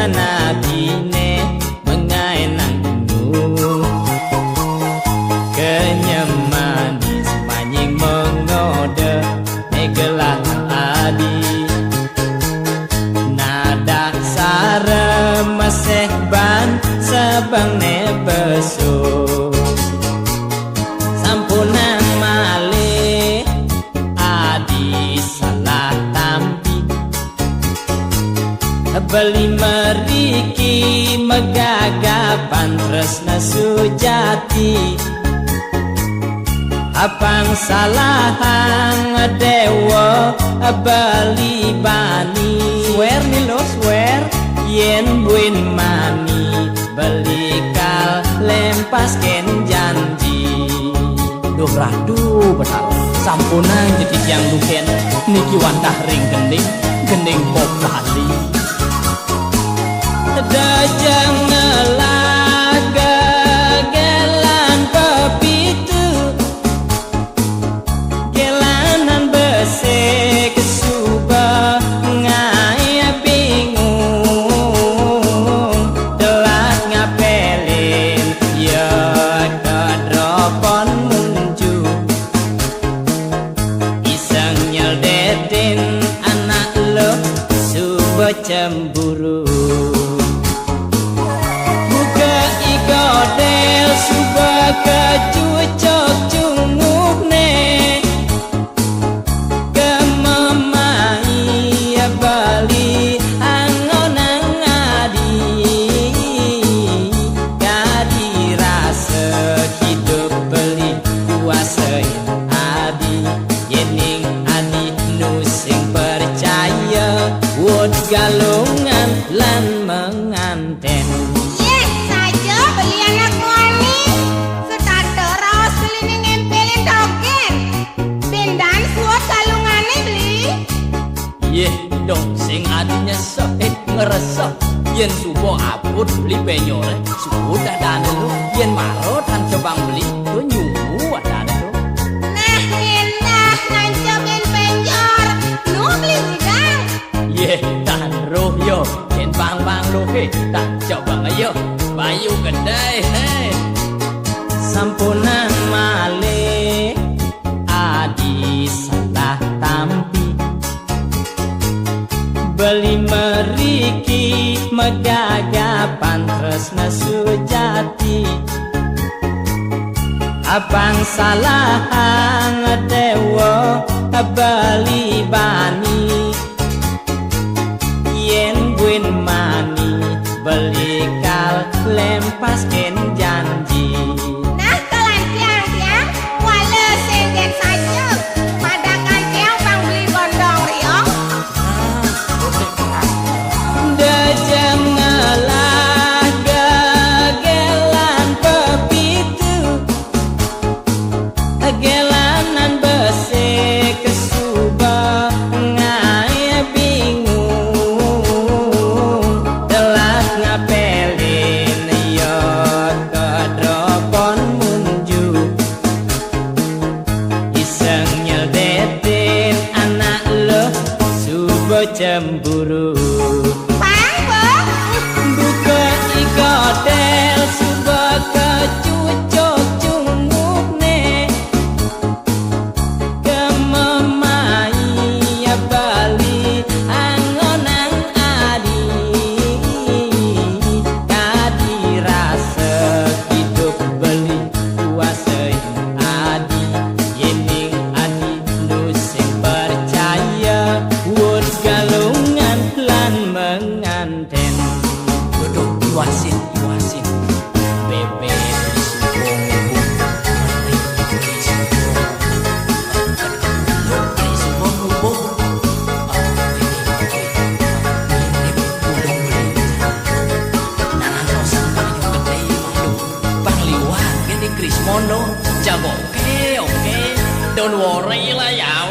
sanabine mengai nang gunung kenyemanis manying mengode megelah adi nada sare meseh ban sabang ne beso sampunan male adi salah tampi beli meriki megagapan tresna sujati apang salahang dewa beli bani swear nih lo swear yen buin mani beli kal lempas ken janji duh radu benar sampunan jadi yang duken niki wantah ring gending pop bali dajang ngelaga gelan pepitu gelanan bese kesuba ngaya bingung telah ngapelin ya kedropon munju iseng nyeldetin anak lo suba cemburu godel suba kecucok cungukne kemamai bali angonang adi kadi rasa hidup beli kuasai adi yening adi nusing percaya wud galungan lan menganten dong sing adinya sahit ngeresep yen subo aput beli penyore sudah dan lu yen marotan cobang beli lu nyumu ada lu nah enak ngancopin penyor lu beli udang ye dan roh yo yen bang lu he tak coba ayo bayu kedai he sampunan male adi salah tampi beli meriki megagapan tresna sujati apang salahang dewa beli bani yen buin mani beli kal lempas ken janji nah kalian tiang wala senden saja padakan tiang bang beli bondong riong dajang ngalah gelan pepitu gelanan bese kesuba ngaya bingung telat ngapelin yo kedropon munju iseng nyeldetin anak lo subo cemburu buka igodel suba kecucok cungukne kemamai bali angonang adi kadi rasa hidup beli kuasai adi yening adi nusing percaya wud galungan lan menganten Iwasin bebe Krismono jago oke don't worry lah ya